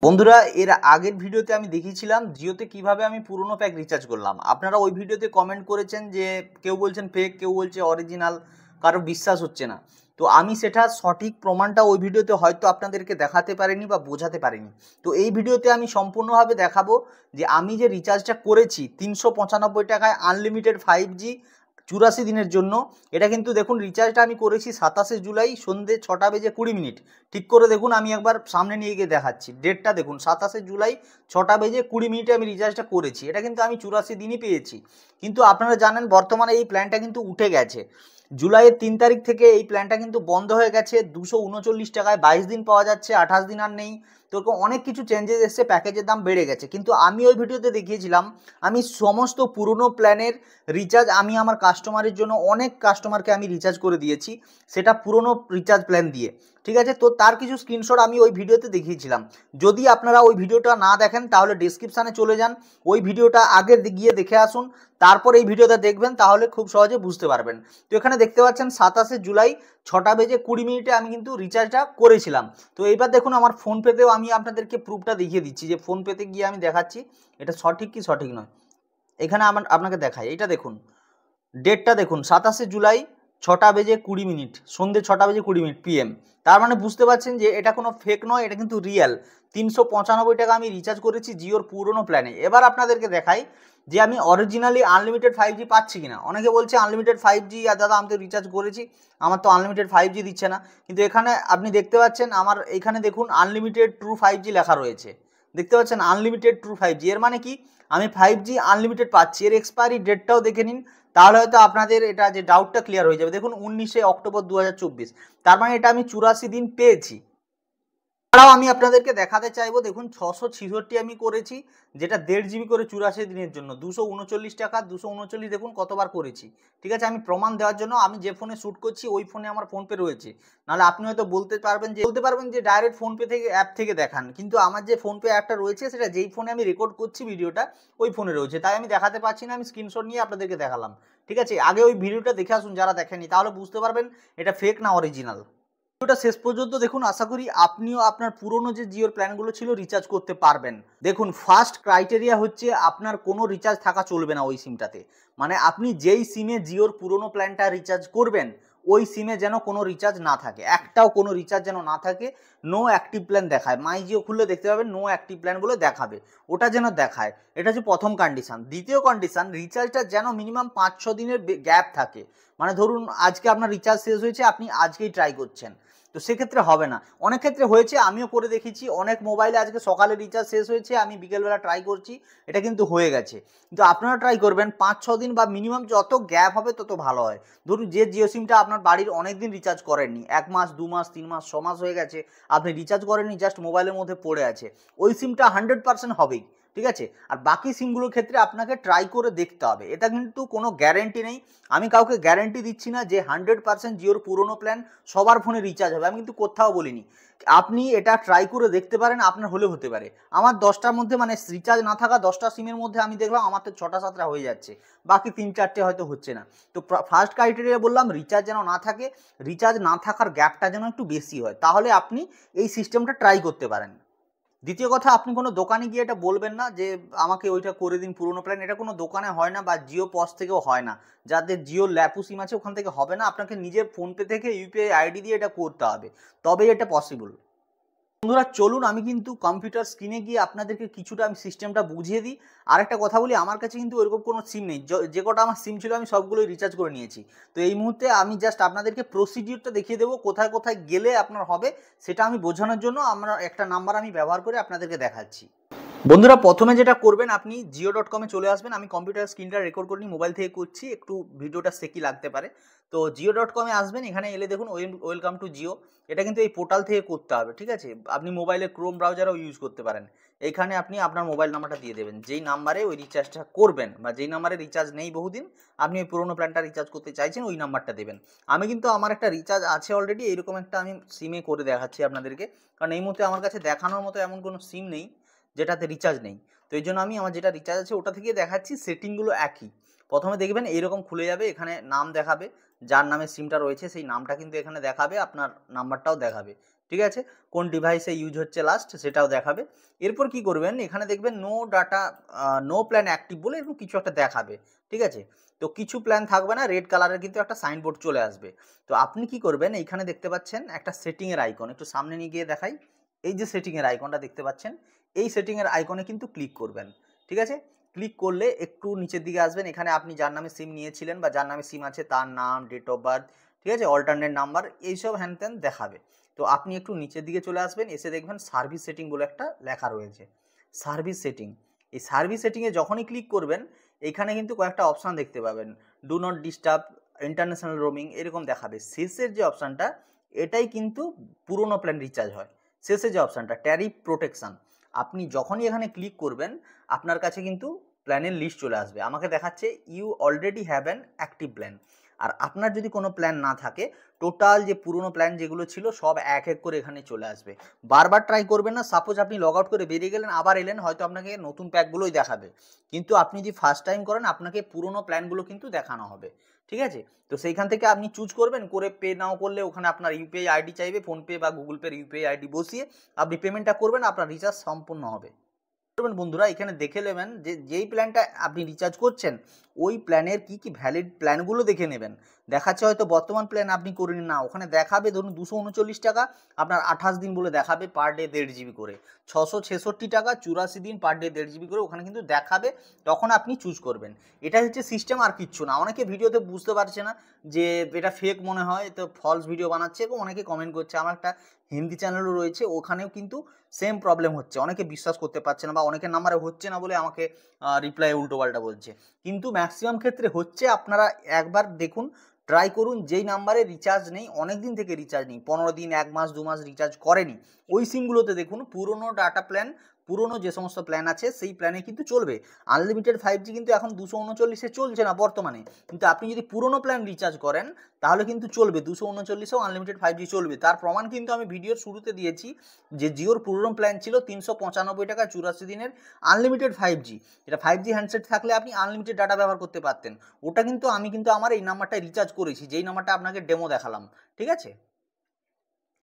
বন্ধুরা এর আগের ভিডিওতে আমি দেখিয়েছিলাম জিওতে কিভাবে আমি পুরনো প্যাক রিচার্জ করলাম। আপনারা ওই ভিডিওতে কমেন্ট করেছেন যে কেউ বলছেন ফেক, কেউ বলছে অরিজিনাল, কারো বিশ্বাস হচ্ছে না। তো আমি সেটা সঠিক প্রমাণটা ওই ভিডিওতে হয়তো আপনাদেরকে দেখাতে পারিনি বা বোঝাতে পারিনি। তো এই ভিডিওতে আমি সম্পূর্ণভাবে দেখাবো যে আমি যে রিচার্জটা করেছি 395 টাকায় আনলিমিটেড 5G 84 দিনের জন্য। এটা কিন্তু দেখুন রিচার্জটা আমি করেছি 27শে জুলাই সন্ধ্যে 6টা বেজে 20 মিনিট। ঠিক করে দেখুন, আমি একবার সামনে নিয়ে গিয়ে দেখাচ্ছি। ডেটটা দেখুন 27শে জুলাই 6টা বেজে 20 মিনিটে আমি রিচার্জটা করেছি। এটা কিন্তু আমি 84 দিনই পেয়েছি। কিন্তু আপনারা জানেন বর্তমানে এই প্ল্যানটা কিন্তু উঠে গেছে। জুলাইয়ের 3 তারিখ থেকে এই প্ল্যানটা কিন্তু বন্ধ হয়ে গেছে। 239 টাকায় 22 দিন পাওয়া যাচ্ছে, 28 দিন আর নেই। তো অনেক কিছু চেঞ্জেস এসছে, প্যাকেজের দাম বেড়ে গেছে। কিন্তু আমি ওই ভিডিওতে দেখিয়েছিলাম আমি সমস্ত পুরনো প্ল্যানের রিচার্জ আমি আমার কাস্টমারের জন্য অনেক কাস্টমারকে আমি রিচার্জ করে দিয়েছি, সেটা পুরনো রিচার্জ প্ল্যান দিয়ে। ঠিক আছে, তো তার কিছু স্ক্রিনশট আমি ওই ভিডিওতে দেখিয়েছিলাম। যদি আপনারা ওই ভিডিওটা না দেখেন তাহলে ডেসক্রিপশানে চলে যান, ওই ভিডিওটা আগে গিয়ে দেখে আসুন, তারপর এই ভিডিওটা দেখবেন, তাহলে খুব সহজে বুঝতে পারবেন। তো এখানে দেখতে পাচ্ছেন 27শে জুলাই 6টা বেজে 20 মিনিটে আমি কিন্তু রিচার্জটা করেছিলাম। তো এইবার দেখুন আমার ফোনপেতেও আমি আপনাদেরকে প্রুফটা দেখিয়ে দিচ্ছি, যে ফোনপেতে গিয়ে আমি দেখাচ্ছি এটা সঠিক কি সঠিক নয়। এখানে আপনাকে দেখাই, এটা দেখুন ডেটটা দেখুন 27শে জুলাই 6টা বেজে 20 মিনিট, সন্ধ্যে 6টা বেজে 20 মিনিট PM। তার মানে বুঝতে পারছেন যে এটা কোনো ফেক নয়, এটা কিন্তু রিয়েল। 395 টাকা আমি রিচার্জ করেছি জিওর পুরনো প্ল্যানে। এবার আপনাদেরকে দেখাই যে আমি অরিজিনালি আনলিমিটেড 5G পাচ্ছি কিনা। অনেকে বলছে আনলিমিটেড 5G, আর দাদা আমি তো রিচার্জ করেছি, আমার তো আনলিমিটেড 5G দিচ্ছে না। কিন্তু এখানে আপনি দেখতে পাচ্ছেন আমার এখানে দেখুন আনলিমিটেড ট্রু 5G লেখা রয়েছে। দেখতে পাচ্ছেন আনলিমিটেড ট্রু 5G, এর মানে কি আমি 5G আনলিমিটেড পাচ্ছি। এর এক্সপায়ারি ডেটটাও দেখে নিন, তাহলে হয়তো আপনাদের এটা যে ডাউটটা ক্লিয়ার হয়ে যাবে। দেখুন 19শে অক্টোবর 2024, তার মানে এটা আমি 84 দিন পেয়েছি। এছাড়াও আমি আপনাদেরকে দেখাতে চাইবো, দেখুন 666 আমি করেছি, যেটা 1.5 GB করে 84 দিনের জন্য 239 টাকা। 239 দেখুন কতবার করেছি। ঠিক আছে, আমি প্রমাণ দেওয়ার জন্য আমি যে ফোনে শ্যুট করছি ওই ফোনে আমার ফোনপে রয়েছে। নাহলে আপনি হয়তো বলতে পারবেন যে ডাইরেক্ট ফোনপে থেকে অ্যাপ থেকে দেখান, কিন্তু আমার যে ফোনপে অ্যাপটা রয়েছে সেটা যেই ফোনে আমি রেকর্ড করছি ভিডিওটা ওই ফোনে রয়েছে, তাই আমি দেখাতে পারছি না। আমি স্ক্রিনশট নিয়ে আপনাদেরকে দেখালাম। ঠিক আছে, আগে ওই ভিডিওটা দেখে আসুন যারা দেখেনি, তাহলে বুঝতে পারবেন এটা ফেক না অরিজিনাল। ভিডিওটা শেষ পর্যন্ত দেখুন, আশা করি আপনিও আপনার পুরনো যে জিওর প্ল্যানগুলো ছিল রিচার্জ করতে পারবেন। দেখুন ফার্স্ট ক্রাইটেরিয়া হচ্ছে আপনার কোনো রিচার্জ থাকা চলবে না ওই সিমটাতে। মানে আপনি যেই সিমে জিওর পুরনো প্ল্যানটা রিচার্জ করবেন ওই সিমে যেন কোনো রিচার্জ না থাকে, একটাও কোনো রিচার্জ যেন না থাকে। নো অ্যাক্টিভ প্ল্যান দেখায়, মাই জিও খুললে দেখতে পাবেন নো অ্যাক্টিভ প্ল্যান বলে দেখাবে, ওটা যেন দেখায়। এটা হচ্ছে প্রথম কন্ডিশন। দ্বিতীয় কন্ডিশন, রিচার্জটা যেন মিনিমাম 5-6 দিনের গ্যাপ থাকে। মানে ধরুন আজকে আপনার রিচার্জ শেষ হয়েছে, আপনি আজকেই ট্রাই করছেন, তো সেক্ষেত্রে হবে না। অনেক ক্ষেত্রে হয়েছে, আমিও করে দেখেছি, অনেক মোবাইলে আজকে সকালে রিচার্জ শেষ হয়েছে, আমি বিকেলবেলা ট্রাই করছি, এটা কিন্তু হয়ে গেছে। কিন্তু আপনারা ট্রাই করবেন 5-6 দিন বা মিনিমাম যত গ্যাপ হবে তত ভালো হয়। ধরুন যে জিও সিমটা আপনার বাড়ির অনেক দিন রিচার্জ করেননি, 1 মাস 2 মাস 3 মাস 6 মাস হয়ে গেছে, আপনি রিচার্জ করেননি, জাস্ট মোবাইলের মধ্যে পড়ে আছে, ওই সিমটা 100% হবেই। ঠিক আছে, আর বাকি সিমগুলোর ক্ষেত্রে আপনাকে ট্রাই করে দেখতে হবে, এটা কিন্তু কোনো গ্যারেন্টি নেই। আমি কাউকে গ্যারেন্টি দিচ্ছি না যে 100% জিওর পুরনো প্ল্যান সবার ফোনে রিচার্জ হবে, আমি কিন্তু কোথাও বলিনি। আপনি এটা ট্রাই করে দেখতে পারেন, আপনার হলে হতে পারে। আমার 10টার মধ্যে মানে রিচার্জ না থাকা 10টা সিমের মধ্যে আমি দেখলাম আমার তো 6টা-7টা হয়ে যাচ্ছে, বাকি 3-4টে হয়তো হচ্ছে না। তো ফার্স্ট ক্রাইটেরিয়া বললাম রিচার্জ যেন না থাকে, রিচার্জ না থাকার গ্যাপটা যেন একটু বেশি হয়, তাহলে আপনি এই সিস্টেমটা ট্রাই করতে পারেন। দ্বিতীয় কথা, আপনি কোনো দোকানে গিয়ে এটা বলবেন না যে আমাকে ওইটা করে দিন পুরোনো প্ল্যান, এটা কোনো দোকানে হয় না বা জিও পস থেকেও হয় না। যাদের জিও ল্যাপু সিম আছে ওখান থেকে হবে না, আপনাকে নিজের ফোনপে থেকে ইউপিআই আইডি দিয়ে এটা করতে হবে, তবেই এটা পসিবল। বন্ধুরা চলুন আমি কিন্তু কম্পিউটার স্ক্রিনে গিয়ে আপনাদেরকে কিছুটা আমি সিস্টেমটা বুঝিয়ে দিই। আর একটা কথা বলি, আমার কাছে কিন্তু ওইরকম কোনো সিম নেই, যে কটা আমার সিম ছিল আমি সবগুলোই রিচার্জ করে নিয়েছি। তো এই মুহূর্তে আমি জাস্ট আপনাদেরকে প্রসিডিউরটা দেখিয়ে দেবো, কোথায় কোথায় গেলে আপনার হবে সেটা আমি বোঝানোর জন্য আমরা একটা নাম্বার আমি ব্যবহার করে আপনাদেরকে দেখাচ্ছি। বন্ধুরা প্রথমে যেটা করবেন, আপনি জিও.com এ চলে আসবেন। আমি কম্পিউটার স্ক্রিনটা রেকর্ড করিনি, মোবাইল থেকে করছি, একটু ভিডিওটা সেকি লাগতে পারে। তো জিও.com এ আসবেন, এখানে এলে দেখুন ওয়েলকাম টু জিও, এটা কিন্তু এই পোর্টাল থেকে করতে হবে। ঠিক আছে, আপনি মোবাইলে ক্রোম ব্রাউজারও ইউজ করতে পারেন। এখানে আপনি আপনার মোবাইল নাম্বারটা দিয়ে দেবেন, যেই নাম্বারে ওই রিচার্জটা করবেন বা যেই নাম্বারে রিচার্জ নেই বহুদিন, আপনি ওই পুরোনো প্ল্যানটা রিচার্জ করতে চাইছেন ওই নাম্বারটা দেবেন। আমি কিন্তু আমার একটা রিচার্জ আছে অলরেডি, এইরকম একটা আমি সিমে করে দেখাচ্ছি আপনাদেরকে, কারণ এই মুহূর্তে আমার কাছে দেখানোর মতো এমন কোনো সিম নেই যেটাতে রিচার্জ নেই। তো এই জন্য আমি আমার যেটা রিচার্জ আছে ওটা থেকে দেখাচ্ছি, সেটিংগুলো একই। প্রথমে দেখবেন এইরকম খুলে যাবে, এখানে নাম দেখাবে, যার নামে সিমটা রয়েছে সেই নামটা কিন্তু এখানে দেখাবে, আপনার নাম্বারটাও দেখাবে। ঠিক আছে, কোন ডিভাইসে ইউজ হচ্ছে লাস্ট সেটাও দেখাবে। এরপর কি করবেন, এখানে দেখবেন no data no plan active বলে এরকম কিছু একটা দেখাবে। ঠিক আছে, তো কিছু প্ল্যান থাকবে না, রেড কালারের কিন্তু একটা সাইনবোর্ড চলে আসবে। তো আপনি কি করবেন, এইখানে দেখতে পাচ্ছেন একটা সেটিংয়ের আইকন, একটু সামনে নিয়ে গিয়ে দেখাই। এই যে সেটিংয়ের আইকনটা দেখতে পাচ্ছেন, এই সেটিংয়ের আইকনে কিন্তু ক্লিক করবেন। ঠিক আছে, ক্লিক করলে একটু নিচের দিকে আসবেন, এখানে আপনি যার নামে সিম নিয়েছিলেন বা যার নামে সিম আছে তার নাম, ডেট অফ বার্থ, ঠিক আছে, অল্টারনেট নাম্বার, এইসব হ্যান ত্যান দেখাবে। তো আপনি একটু নিচের দিকে চলে আসবেন, এসে দেখবেন সার্ভিস সেটিং বলে একটা লেখা রয়েছে, সার্ভিস সেটিং। এই সার্ভিস সেটিংয়ে যখনই ক্লিক করবেন এইখানে কিন্তু কয়েকটা অপশান দেখতে পাবেন, do not disturb, international roaming, এরকম দেখাবে। শেষের যে অপশানটা এটাই কিন্তু পুরোনো প্ল্যান রিচার্জ হয়, শেষের যে অপশানটা ট্যারিফ প্রোটেকশান, আপনি যখনই এখানে ক্লিক করবেন আপনার কাছে কিন্তু প্ল্যানের লিস্ট চলে আসবে। আমাকে দেখাচ্ছে you already have an active plan. আর আপনার যদি কোনো প্ল্যান না থাকে, টোটাল যে পুরনো প্ল্যান যেগুলো ছিল সব এক এক করে এখানে চলে আসবে। বারবার ট্রাই করবেন না, সাপোজ আপনি লগ আউট করে বেরিয়ে গেলেন আবার এলেন, হয়তো আপনাকে নতুন প্যাকগুলোই দেখাবে, কিন্তু আপনি যদি ফার্স্ট টাইম করেন আপনাকে পুরনো প্ল্যানগুলো কিন্তু দেখানো হবে। ঠিক আছে, তো সেইখান থেকে আপনি চুজ করবেন, করে পে নাও করলে ওখানে আপনার ইউপিআই আইডি চাইবে, ফোনপে বা গুগল পের ইউপিআই আইডি বসিয়ে আপনি পেমেন্টটা করবেন, আপনার রিচার্জ সম্পূর্ণ হবে। বন্ধুরা এখানে দেখে নেবেন যে যেই প্ল্যানটা আপনি রিচার্জ করছেন ওই প্ল্যানের কি কি ভ্যালিড প্ল্যানগুলো দেখে নেবেন। দেখাচ্ছে হয়তো বর্তমান প্ল্যান আপনি করেন না, ওখানে দেখাবে ধরুন 239 টাকা আপনার 28 দিন বলে দেখাবে, পার ডে 1.5 জিবি করে, 666 টাকা 84 দিন পার ডে 1.5 জিবি করে ওখানে কিন্তু দেখাবে, তখন আপনি চুজ করবেন। এটা হচ্ছে সিস্টেম, আর কিচ্ছু না। অনেকে ভিডিওতে বুঝতে পারছে না যে এটা ফেক মনে হয়, তো ফলস ভিডিও বানাচ্ছে, এবং অনেকে কমেন্ট করছে। আমার একটা হিন্দি চ্যানেলও রয়েছে, ওখানেও কিন্তু সেম প্রবলেম হচ্ছে, অনেকে বিশ্বাস করতে পারছে না বা অনেকের নাম্বারে হচ্ছে না বলে আমাকে রিপ্লাই উল্টোপাল্টা বলছে, কিন্তু ম্যাক্সিমাম ক্ষেত্রে হচ্ছে। আপনারা একবার দেখুন, ট্রাই করুন, যেই নাম্বারে রিচার্জ নেই, অনেক দিন থেকে রিচার্জ নেই, 15 দিন, 1 মাস, 2 মাস রিচার্জ করেনি, ওই সিমগুলোতে দেখুন পুরনো ডাটা প্ল্যান, পুরনো যে সমস্ত প্ল্যান আছে সেই প্ল্যানে কিন্তু চলবে। আনলিমিটেড 5G কিন্তু এখন 239-এ চলছে না বর্তমানে, কিন্তু আপনি যদি পুরনো প্ল্যান রিচার্জ করেন তাহলে কিন্তু চলবে, 239-এও আনলিমিটেড 5G চলবে। তার প্রমাণ কিন্তু আমি ভিডিওর শুরুতে দিয়েছি, যে জিওর পুরনো প্ল্যান ছিল 395 টাকা 84 দিনের আনলিমিটেড 5G, এটা 5G হ্যান্ডসেট থাকলে আপনি আনলিমিটেড ডাটা ব্যবহার করতে পারতেন। ওটা কিন্তু আমি কিন্তু আমার এই নাম্বারটায় রিচার্জ করেছি, যেই নাম্বারটা আপনাকে ডেমো দেখালাম। ঠিক আছে।